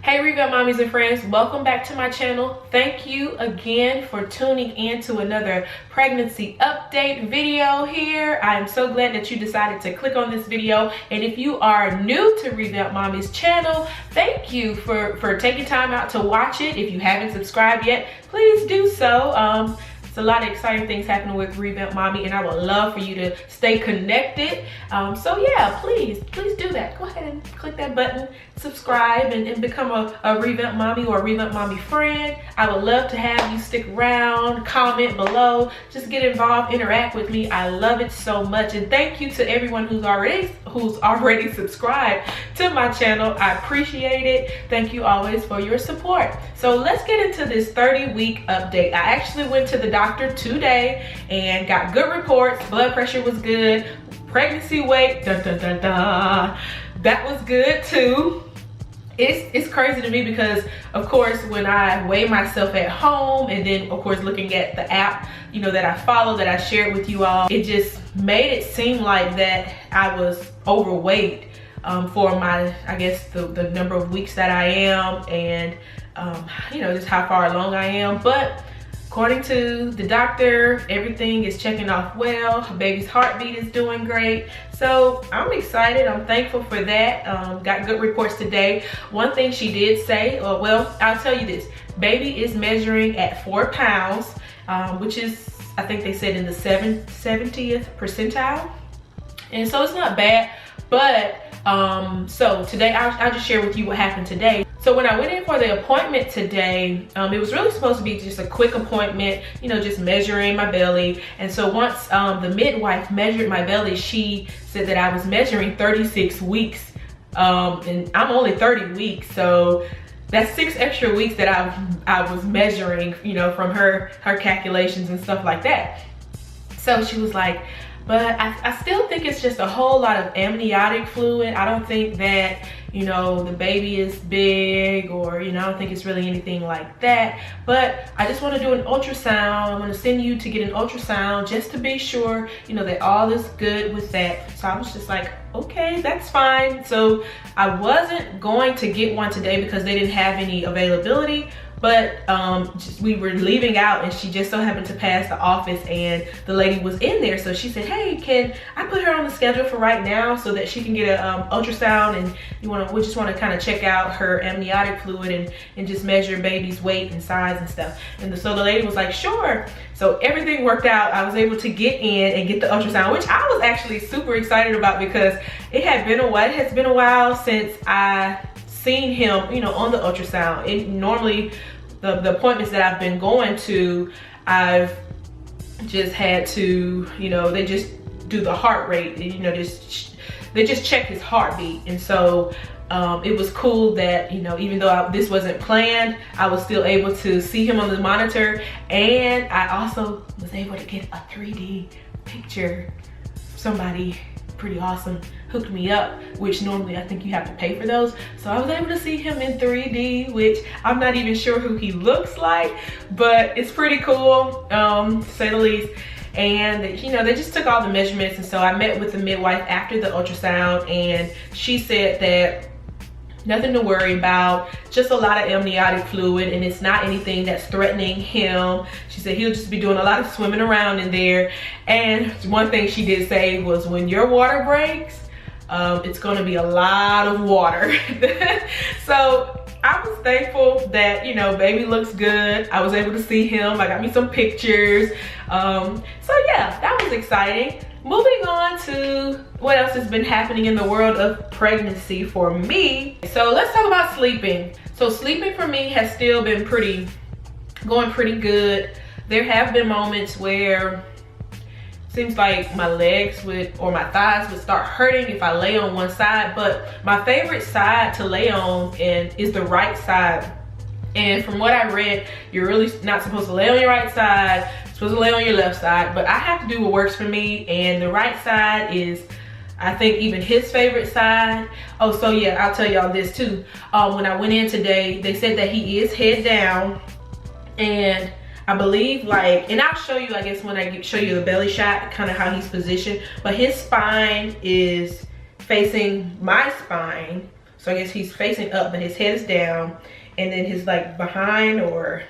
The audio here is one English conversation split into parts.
Hey Revamp mommies and friends, welcome back to my channel. Thank you again for tuning in to another pregnancy update video here. I am so glad that you decided to click on this video, and if you are new to Revamp Mommy's channel, thank you for taking time out to watch it. If you haven't subscribed yet, please do so. It's a lot of exciting things happening with Revamp Mommy, and I would love for you to stay connected. So yeah, please do that. Go ahead and click that button, subscribe, and become a Revamp Mommy or a Revamp Mommy friend. I would love to have you stick around, comment below, just get involved, interact with me. I love it so much, and thank you to everyone who's already subscribed to my channel. I appreciate it. Thank you always for your support. So let's get into this 30-week update. I actually went to the doctor today and got good reports. Blood pressure was good. Pregnancy weight, that was good too. It's crazy to me because, of course, when I weigh myself at home and then, of course, looking at the app, you know, that I follow, that I shared with you all, it just made it seem like that I was overweight for my, I guess, the number of weeks that I am, and you know, just how far along I am. But according to the doctor, everything is checking off well. Her baby's heartbeat is doing great. So I'm excited, I'm thankful for that. Got good reports today. One thing she did say, well, I'll tell you this, baby is measuring at 4 pounds, which is, I think they said, in the 70th percentile. And so it's not bad, but so today I'll just share with you what happened today. So when I went in for the appointment today, it was really supposed to be just a quick appointment, you know, just measuring my belly. And so once the midwife measured my belly, she said that I was measuring 36 weeks, and I'm only 30 weeks, so that's 6 extra weeks that I was measuring, you know, from her calculations and stuff like that. So she was like, but I still think it's just a whole lot of amniotic fluid. I don't think that, you know, the baby is big, or, you know, I don't think it's really anything like that. But I just want to do an ultrasound. I'm going to send you to get an ultrasound just to be sure, you know, that all is good with that. So I was just like, okay, that's fine. So I wasn't going to get one today because they didn't have any availability. But we were leaving out, and she just so happened to pass the office, and the lady was in there. So she said, hey, can I put her on the schedule for right now so that she can get an ultrasound, and we just want to kind of check out her amniotic fluid and just measure baby's weight and size and stuff. And so the lady was like, sure. So everything worked out. I was able to get in and get the ultrasound, which I was actually super excited about because it has been a while since I seen him, you know, on the ultrasound. It normally, the appointments that I've been going to, I've just had to, you know, they just do the heart rate, you know, they just check his heartbeat. And so it was cool that, you know, even though this wasn't planned, I was still able to see him on the monitor, and I also was able to get a 3D picture. Somebody pretty awesome hooked me up, which normally I think you have to pay for those. So I was able to see him in 3D, which I'm not even sure who he looks like, but it's pretty cool, to say the least. And, you know, they just took all the measurements, and so I met with the midwife after the ultrasound, and she said that nothing to worry about, just a lot of amniotic fluid, and it's not anything that's threatening him. She said he'll just be doing a lot of swimming around in there. And one thing she did say was, when your water breaks, it's going to be a lot of water. So I was thankful that, you know, baby looks good. I was able to see him. I got me some pictures. So yeah, that was exciting. Moving on to what else has been happening in the world of pregnancy for me. So let's talk about sleeping. So sleeping for me has still been going pretty good. There have been moments where it seems like my legs or my thighs would start hurting if I lay on one side, but my favorite side to lay on is the right side. And from what I read, you're really not supposed to lay on your right side, you're supposed to lay on your left side, but I have to do what works for me, and the right side is, I think, even his favorite side. Oh, so yeah, I'll tell y'all this too. When I went in today, they said that he is head down, and I believe, like, and I'll show you, I guess, when I show you the belly shot, kind of how he's positioned, but his spine is facing my spine. So I guess he's facing up, but his head is down, and then his like behind or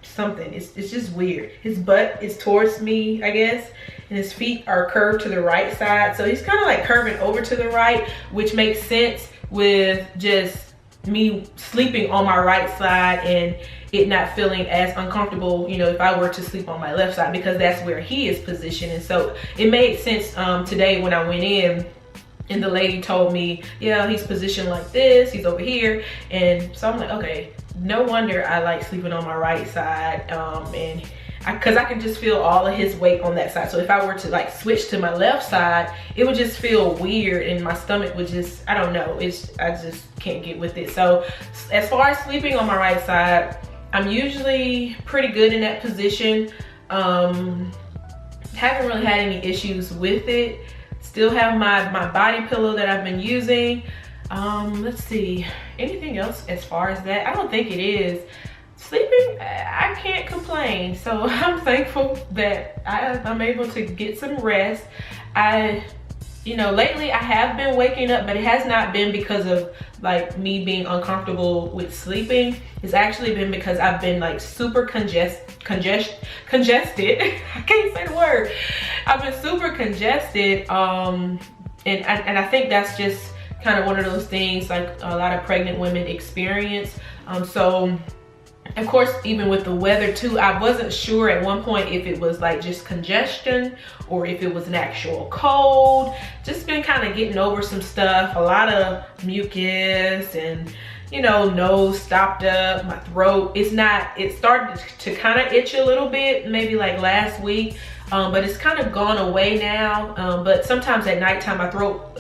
something, it's just weird. His butt is towards me, I guess, and his feet are curved to the right side. So he's kind of like curving over to the right, which makes sense with just me sleeping on my right side and it not feeling as uncomfortable, you know, if I were to sleep on my left side, because that's where he is positioned. And so it made sense today when I went in and the lady told me, yeah, he's positioned like this, he's over here. And so I'm like, okay, no wonder I like sleeping on my right side. And because I can just feel all of his weight on that side. So if I were to like switch to my left side, it would just feel weird and my stomach would just, I don't know, I just can't get with it. So as far as sleeping on my right side, I'm usually pretty good in that position. Haven't really had any issues with it. Still have my body pillow that I've been using. Let's see, anything else as far as that? I don't think it is. Sleeping, I can't complain. So I'm thankful that I'm able to get some rest. You know, lately I have been waking up, but it has not been because of like me being uncomfortable with sleeping. It's actually been because I've been like super congested. I can't say the word. I've been super congested. And I think that's just kind of one of those things like a lot of pregnant women experience. So of course, even with the weather too, I wasn't sure at one point if it was like just congestion or if it was an actual cold. Just been kind of getting over some stuff, a lot of mucus and, you know, nose stopped up, my throat. It started to kind of itch a little bit, maybe like last week, but it's kind of gone away now. But sometimes at nighttime, my throat,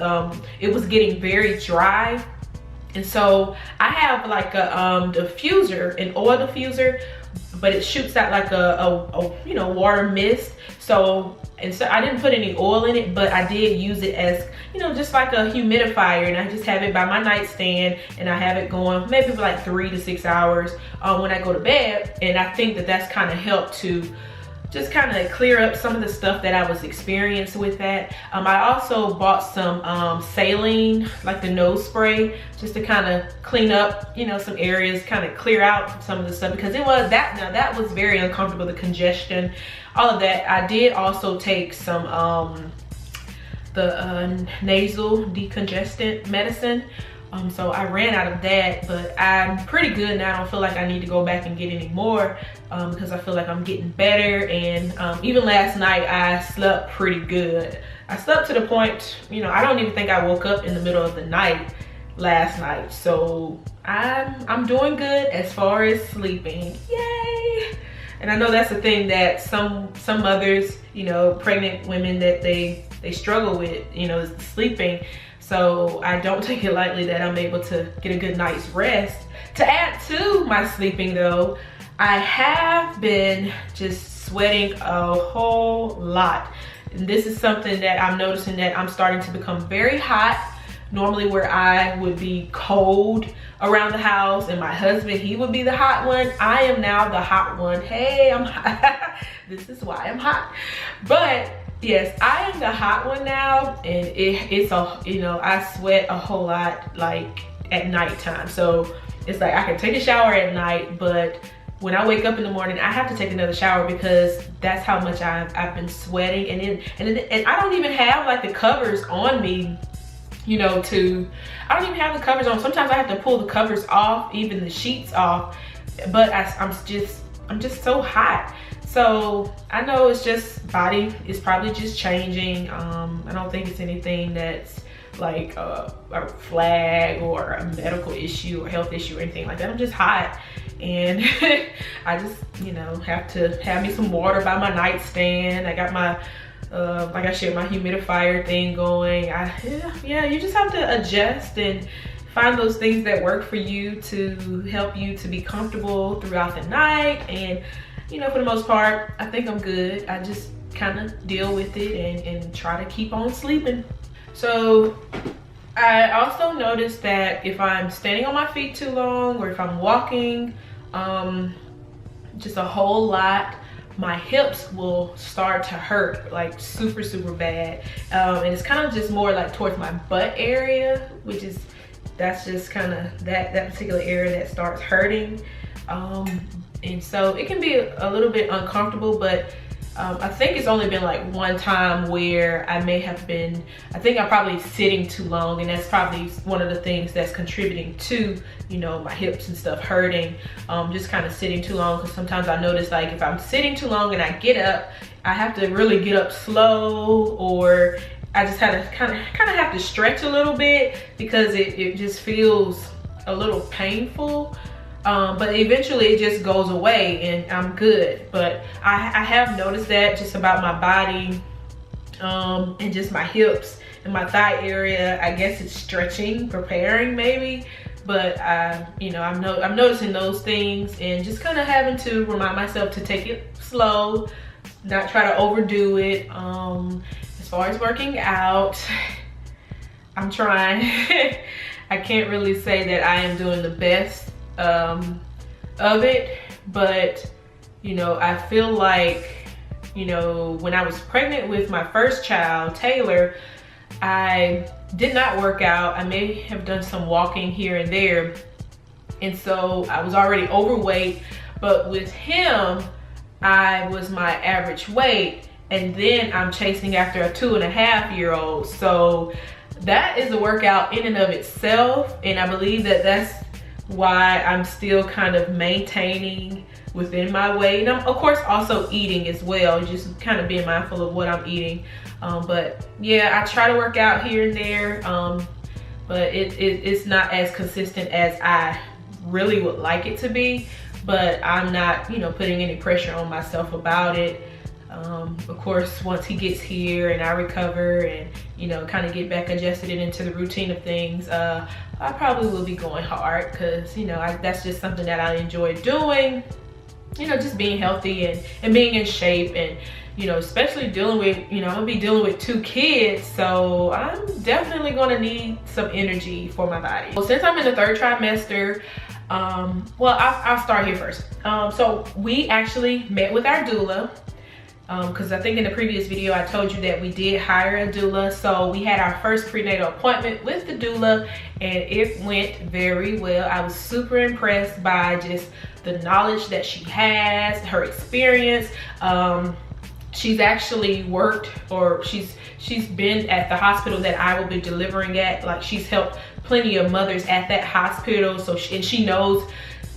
it was getting very dry. And so I have like a diffuser, an oil diffuser, but it shoots out like a you know, water mist. So I didn't put any oil in it, but I did use it as, you know, just like a humidifier, and I just have it by my nightstand and I have it going maybe for like 3 to 6 hours when I go to bed. And I think that that's kind of helped to just kind of clear up some of the stuff that I was experiencing with that. I also bought some saline, like the nose spray, just to kind of clean up, you know, some areas, kind of clear out some of the stuff, because it was that was very uncomfortable, the congestion, all of that. I did also take some the nasal decongestant medicine. So I ran out of that, but I'm pretty good now. I don't feel like I need to go back and get any more because I feel like I'm getting better. And even last night I slept pretty good. I slept to the point, you know, I don't even think I woke up in the middle of the night last night. So I'm doing good as far as sleeping. Yay! And I know that's the thing that some mothers, you know, pregnant women, that they struggle with, you know, is sleeping. So I don't take it lightly that I'm able to get a good night's rest. To add to my sleeping though, I have been just sweating a whole lot. And this is something that I'm noticing, that I'm starting to become very hot. Normally where I would be cold around the house and my husband, he would be the hot one, I am now the hot one. Hey, I'm hot. This is why I'm hot. But yes, I am the hot one now, and it's a, you know, I sweat a whole lot like at nighttime. So it's like I can take a shower at night, but when I wake up in the morning, I have to take another shower because that's how much I've been sweating. And I don't even have like the covers on me, you know, I don't even have the covers on. Sometimes I have to pull the covers off, even the sheets off, but I'm just so hot. So I know it's just body is probably just changing. I don't think it's anything that's like a flag or a medical issue or health issue or anything like that. I'm just hot, and I just, you know, have to have me some water by my nightstand. I got my like I shared, my humidifier thing going. Yeah, you just have to adjust and find those things that work for you to help you to be comfortable throughout the night. And you know, for the most part, I think I'm good. I just kind of deal with it and try to keep on sleeping. So I also noticed that if I'm standing on my feet too long, or if I'm walking just a whole lot, my hips will start to hurt like super bad. And it's kind of just more like towards my butt area, which is that's just kind of that particular area that starts hurting. And so it can be a little bit uncomfortable, but I think it's only been like one time where I think I'm probably sitting too long, and that's probably one of the things that's contributing to, you know, my hips and stuff hurting. Just kind of sitting too long, because sometimes I notice like if I'm sitting too long and I get up, I have to really get up slow, or I just kind of have to stretch a little bit because it just feels a little painful. But eventually it just goes away and I'm good. But I have noticed that just about my body, and just my hips and my thigh area. I guess it's stretching, preparing maybe. But you know, I'm noticing those things, and just kind of having to remind myself to take it slow, not try to overdo it. As far as working out, I'm trying. I can't really say that I am doing the best of it, but you know, I feel like, you know, when I was pregnant with my first child, Taylor, I did not work out. I may have done some walking here and there, and so I was already overweight. But with him, I was my average weight, and then I'm chasing after a 2.5-year-old. So that is a workout in and of itself, and I believe that that's why I'm still kind of maintaining within my weight. And I'm of course also eating as well, just kind of being mindful of what I'm eating. But yeah, I try to work out here and there, but it's not as consistent as I really would like it to be. But I'm not, you know, putting any pressure on myself about it. Of course, once he gets here and I recover and, you know, kind of get back adjusted into the routine of things, I probably will be going hard, because, you know, that's just something that I enjoy doing. You know, just being healthy and being in shape, and, you know, especially dealing with, you know, I'm gonna be dealing with 2 kids, so I'm definitely gonna need some energy for my body. Well, since I'm in the 3rd trimester, well, I'll start here first. So we actually met with our doula. Because I think in the previous video I told you that we did hire a doula. So we had our first prenatal appointment with the doula, and it went very well. I was super impressed by just the knowledge that she has, her experience. She's actually worked, or she's been at the hospital that I will be delivering at. Like, she's helped plenty of mothers at that hospital. So she knows,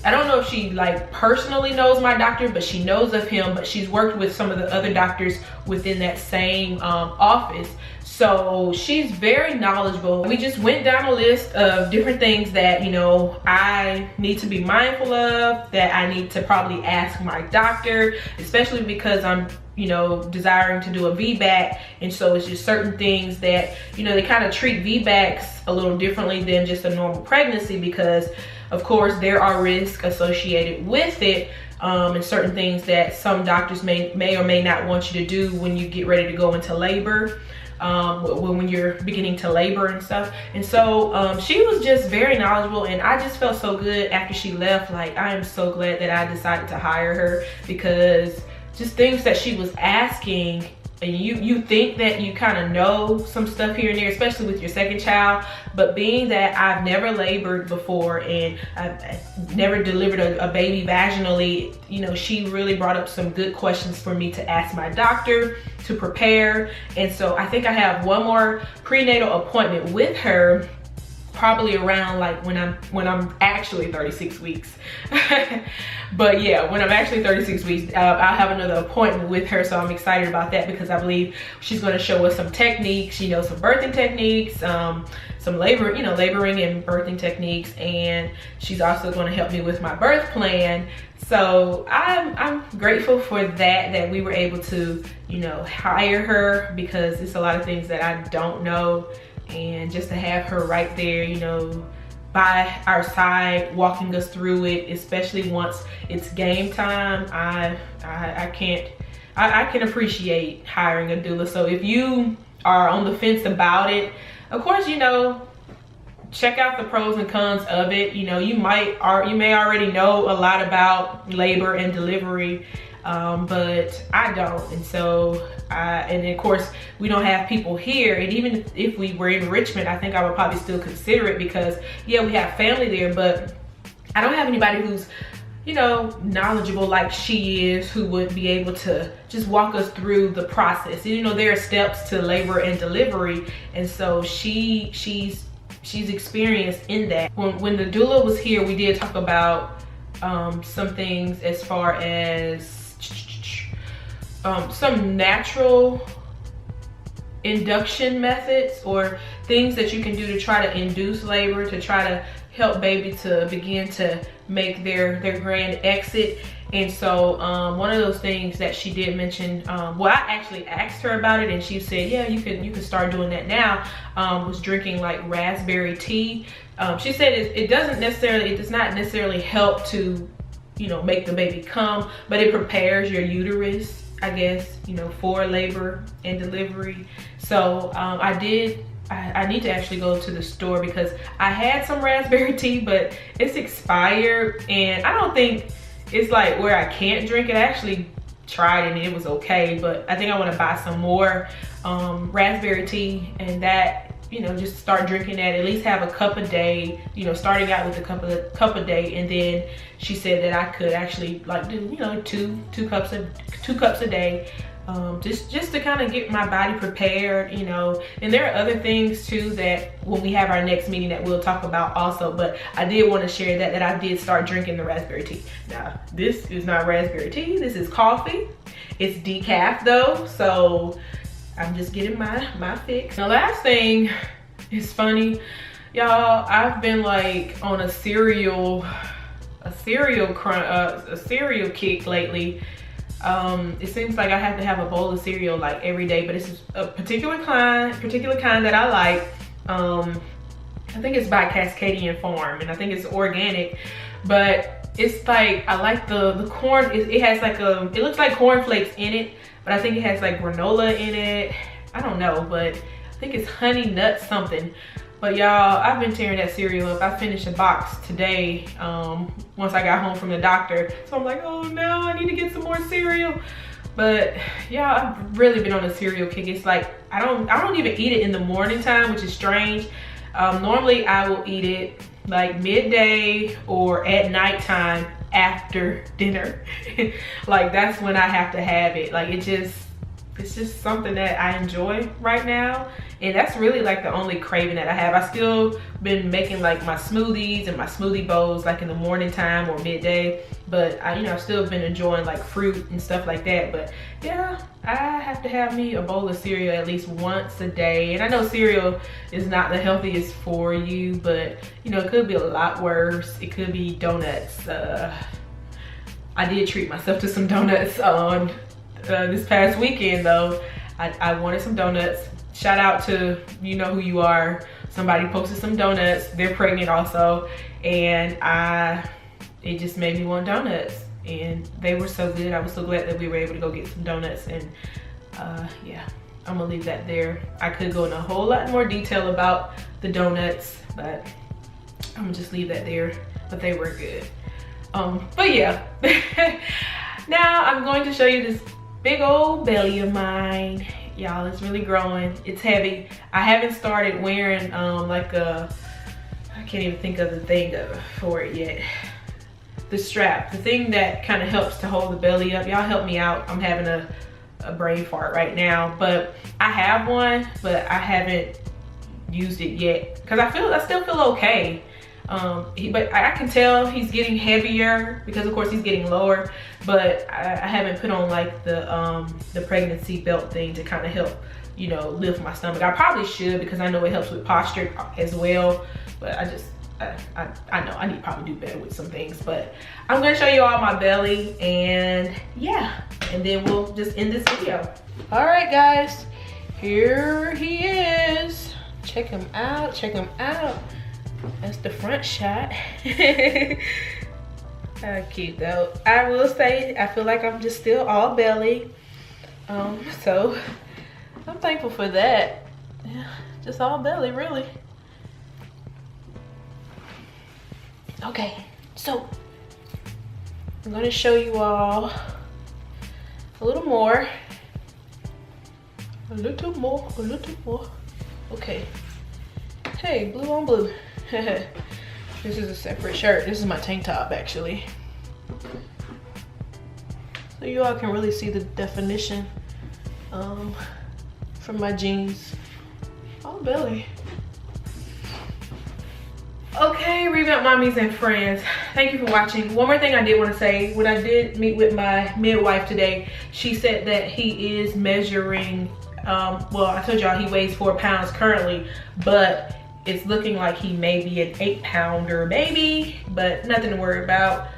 I don't know if she like personally knows my doctor, but she knows of him. But she's worked with some of the other doctors within that same office. So she's very knowledgeable. We just went down a list of different things that, you know, I need to be mindful of, that I need to probably ask my doctor, especially because I'm, you know, desiring to do a VBAC. And so it's just certain things that, you know, they kind of treat VBACs a little differently than just a normal pregnancy, because of course there are risks associated with it, and certain things that some doctors may or may not want you to do when you get ready to go into labor, when you're beginning to labor and stuff. And so she was just very knowledgeable, and I just felt so good after she left. Like, I am so glad that I decided to hire her, because just things that she was asking, and you think that you kind of know some stuff here and there, especially with your second child, but being that I've never labored before and I've never delivered a baby vaginally, you know, she really brought up some good questions for me to ask my doctor to prepare. And so I think I have one more prenatal appointment with her, probably around like when I'm actually 36 weeks. But yeah, when I'm actually 36 weeks, I'll have another appointment with her. So I'm excited about that, because I believe she's going to show us some techniques, you know, some birthing techniques, some laboring and birthing techniques, and she's also going to help me with my birth plan. So I'm grateful for that we were able to, you know, hire her, because it's a lot of things that I don't know. And just to have her right there, you know, by our side, walking us through it, especially once it's game time, I can appreciate hiring a doula. So if you are on the fence about it, of course, you know, check out the pros and cons of it. You know, you may already know a lot about labor and delivery. but I don't. And so and of course we don't have people here, and even if we were in Richmond, I think I would probably still consider it, because yeah, we have family there, but I don't have anybody who's, you know, knowledgeable like she is, who would be able to just walk us through the process. You know, there are steps to labor and delivery, and so she's experienced in that. When the doula was here, we did talk about some things as far as some natural induction methods, or things that you can do to try to induce labor, to try to help baby to begin to make their grand exit. And so one of those things that she did mention, well, I actually asked her about it, and she said, yeah, you can start doing that now, was drinking like raspberry tea. She said it does not necessarily help to, you know, make the baby come, but it prepares your uterus, I guess, you know, for labor and delivery. So I need to actually go to the store, because I had some raspberry tea, but it's expired, and I don't think it's like where I can't drink it. I actually tried it and it was okay, but I think I want to buy some more raspberry tea, and that, you know, just start drinking that, at least have a cup a day, you know, starting out with a cup a day. And then she said that I could actually like do, you know, two cups a day, just to kind of get my body prepared, you know. And there are other things too that when we have our next meeting that we'll talk about also, but I did want to share that I did start drinking the raspberry tea. Now, this is not raspberry tea, this is coffee. It's decaf though, so I'm just getting my fix. The last thing is funny, y'all. I've been like on a cereal kick lately. It seems like I have to have a bowl of cereal like every day, but it's a particular kind that I like. I think it's by Cascadian Farm, and I think it's organic, but it's like, I like the corn. It has like it looks like cornflakes in it, but I think it has like granola in it. I don't know, but I think it's honey nut something. But y'all, I've been tearing that cereal up. I finished a box today once I got home from the doctor. So I'm like, oh no, I need to get some more cereal. But yeah, I've really been on a cereal kick. It's like, I don't even eat it in the morning time, which is strange. Normally I will eat it like midday or at nighttime after dinner. Like that's when I have to have it. Like it's just something that I enjoy right now, and that's really like the only craving that I have. I still been making like my smoothies and my smoothie bowls like in the morning time or midday, but I've still been enjoying like fruit and stuff like that. But yeah, I have to have me a bowl of cereal at least once a day. And I know cereal is not the healthiest for you, but you know, it could be a lot worse. It could be donuts. I did treat myself to some donuts on this past weekend though. I wanted some donuts. Shout out to you know who you are. Somebody posted some donuts. They're pregnant also, and it just made me want donuts, and they were so good. I was so glad that we were able to go get some donuts. And yeah, I'm gonna leave that there. I could go in a whole lot more detail about the donuts, but I'm gonna just leave that there. But they were good. But yeah, now I'm going to show you this big old belly of mine. Y'all, it's really growing. It's heavy. I haven't started wearing like I can't even think of the thing for it yet. The strap, the thing that kind of helps to hold the belly up. Y'all help me out. I'm having a brain fart right now, but I have one, but I haven't used it yet because I still feel okay. But I can tell he's getting heavier because of course he's getting lower, but I haven't put on like the pregnancy belt thing to kind of help, you know, lift my stomach. I probably should because I know it helps with posture as well, but I know I need to probably do better with some things. But I'm gonna show you all my belly, and yeah, and then we'll just end this video. All right guys, here he is. Check him out, check him out. That's the front shot. Cute though. I will say I feel like I'm just still all belly, so I'm thankful for that. Yeah, just all belly really. Okay, so I'm gonna show you all A little more. A little more, a little more. Okay. Hey, blue on blue. This is a separate shirt. This is my tank top, actually. So you all can really see the definition from my jeans. Oh, belly. Okay, Revamp Mommies and friends, thank you for watching. One more thing I did want to say, when I did meet with my midwife today, she said that he is measuring, well, I told y'all he weighs 4 pounds currently, but it's looking like he may be an 8-pounder baby, but nothing to worry about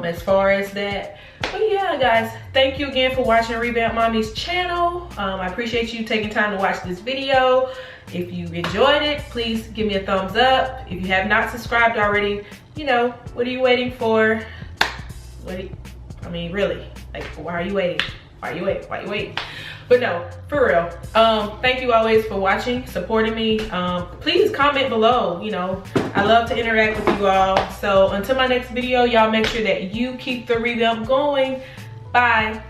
as far as that. But yeah, guys, thank you again for watching Revamp Mommy's channel. I appreciate you taking time to watch this video. If you enjoyed it, please give me a thumbs up. If you have not subscribed already, you know, what are you waiting for? I mean, really, like, why are you waiting? Why are you waiting? Why are you waiting? But no, for real, thank you always for watching, supporting me. Please comment below, you know, I love to interact with you all. So until my next video, y'all make sure that you keep the revamp going. Bye.